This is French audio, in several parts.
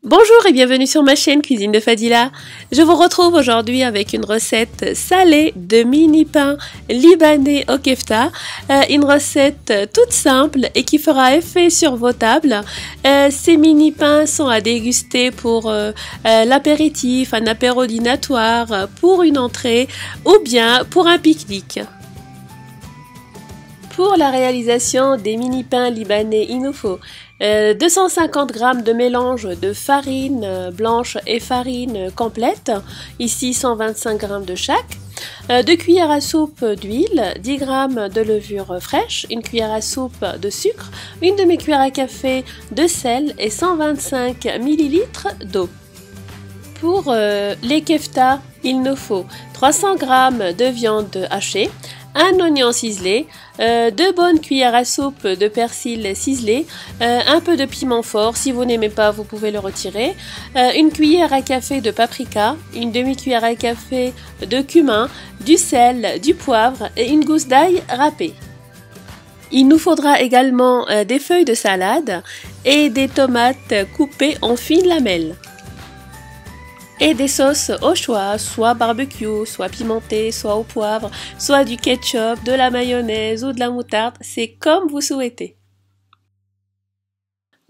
Bonjour et bienvenue sur ma chaîne Cuisine de Fadila. Je vous retrouve aujourd'hui avec une recette salée de mini pain libanais au kefta. Une recette toute simple et qui fera effet sur vos tables. Ces mini pains sont à déguster pour l'apéritif, un apéro dînatoire, pour une entrée ou bien pour un pique-nique. Pour la réalisation des mini pains libanais, il nous faut 250 g de mélange de farine blanche et farine complète, ici 125 g de chaque, 2 cuillères à soupe d'huile, 10 g de levure fraîche, 1 cuillère à soupe de sucre, une demi-cuillère à café de sel et 125 ml d'eau. Pour les keftas, il nous faut 300 g de viande hachée, un oignon ciselé, 2 bonnes cuillères à soupe de persil ciselé, un peu de piment fort, si vous n'aimez pas vous pouvez le retirer, une cuillère à café de paprika, une demi-cuillère à café de cumin, du sel, du poivre et une gousse d'ail râpée. Il nous faudra également des feuilles de salade et des tomates coupées en fines lamelles. Et des sauces au choix, soit barbecue, soit pimentée, soit au poivre, soit du ketchup, de la mayonnaise ou de la moutarde, c'est comme vous souhaitez.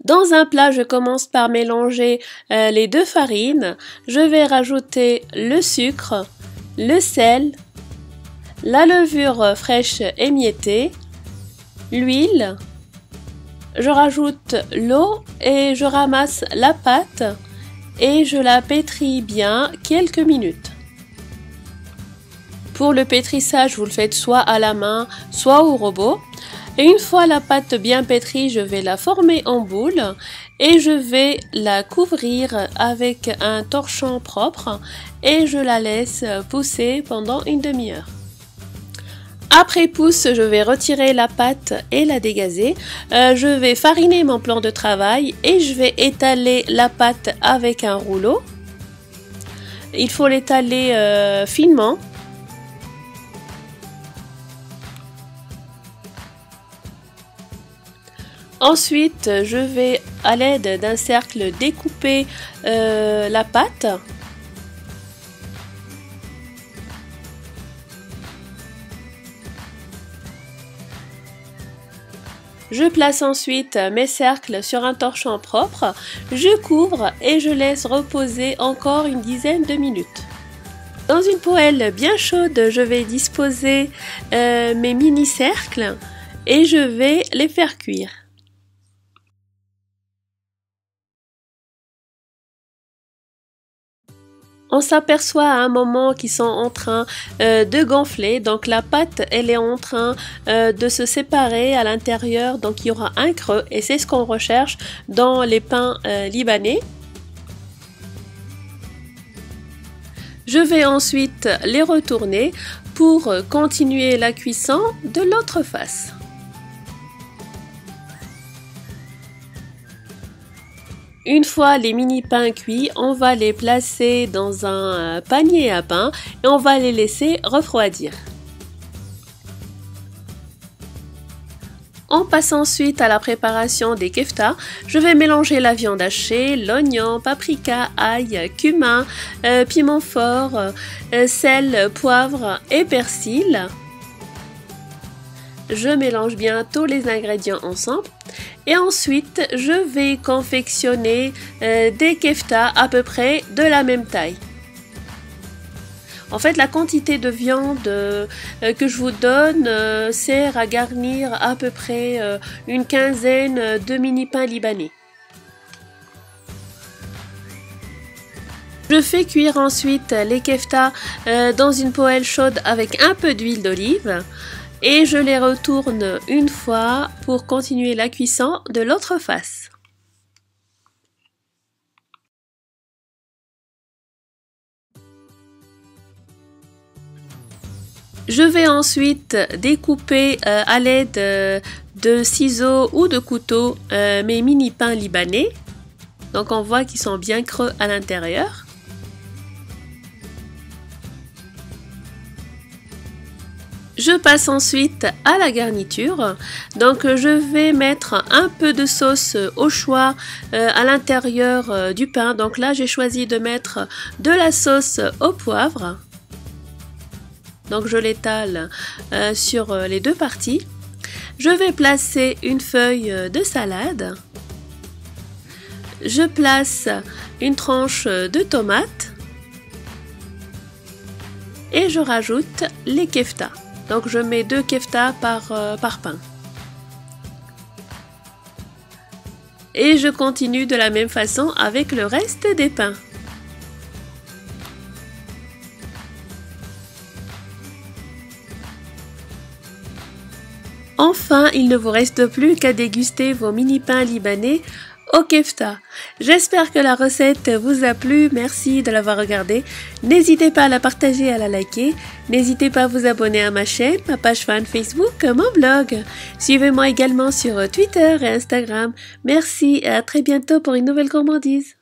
Dans un plat, je commence par mélanger les deux farines. Je vais rajouter le sucre, le sel, la levure fraîche émiettée, l'huile. Je rajoute l'eau et je ramasse la pâte. Et je la pétris bien quelques minutes. Pour le pétrissage, vous le faites soit à la main, soit au robot. Et une fois la pâte bien pétrie, je vais la former en boule et je vais la couvrir avec un torchon propre et je la laisse pousser pendant une demi-heure. Après pousse, je vais retirer la pâte et la dégazer. Je vais fariner mon plan de travail et je vais étaler la pâte avec un rouleau. Il faut l'étaler finement. Ensuite, je vais à l'aide d'un cercle découper la pâte. Je place ensuite mes cercles sur un torchon propre, je couvre et je laisse reposer encore une dizaine de minutes. Dans une poêle bien chaude, je vais disposer mes mini-cercles et je vais les faire cuire. On s'aperçoit à un moment qu'ils sont en train de gonfler, donc la pâte elle est en train de se séparer à l'intérieur, donc il y aura un creux et c'est ce qu'on recherche dans les pains libanais. Je vais ensuite les retourner pour continuer la cuisson de l'autre face. Une fois les mini pains cuits, on va les placer dans un panier à pain et on va les laisser refroidir. On passe ensuite à la préparation des keftas. Je vais mélanger la viande hachée, l'oignon, paprika, ail, cumin, piment fort, sel, poivre et persil. Je mélange bien tous les ingrédients ensemble et ensuite je vais confectionner des keftas à peu près de la même taille. En fait, la quantité de viande que je vous donne sert à garnir à peu près une quinzaine de mini pains libanais. Je fais cuire ensuite les keftas dans une poêle chaude avec un peu d'huile d'olive. Et je les retourne une fois pour continuer la cuisson de l'autre face. Je vais ensuite découper à l'aide de ciseaux ou de couteau mes mini pains libanais. Donc on voit qu'ils sont bien creux à l'intérieur. Je passe ensuite à la garniture. Donc je vais mettre un peu de sauce au choix à l'intérieur du pain. Donc là j'ai choisi de mettre de la sauce au poivre. Donc je l'étale sur les deux parties. Je vais placer une feuille de salade. Je place une tranche de tomate. Et je rajoute les keftas. Donc je mets 2 keftas par pain. Et je continue de la même façon avec le reste des pains. Enfin, il ne vous reste plus qu'à déguster vos mini pains libanais au kefta. J'espère que la recette vous a plu, merci de l'avoir regardée. N'hésitez pas à la partager et à la liker. N'hésitez pas à vous abonner à ma chaîne, ma page fan Facebook, mon blog. Suivez-moi également sur Twitter et Instagram. Merci et à très bientôt pour une nouvelle gourmandise.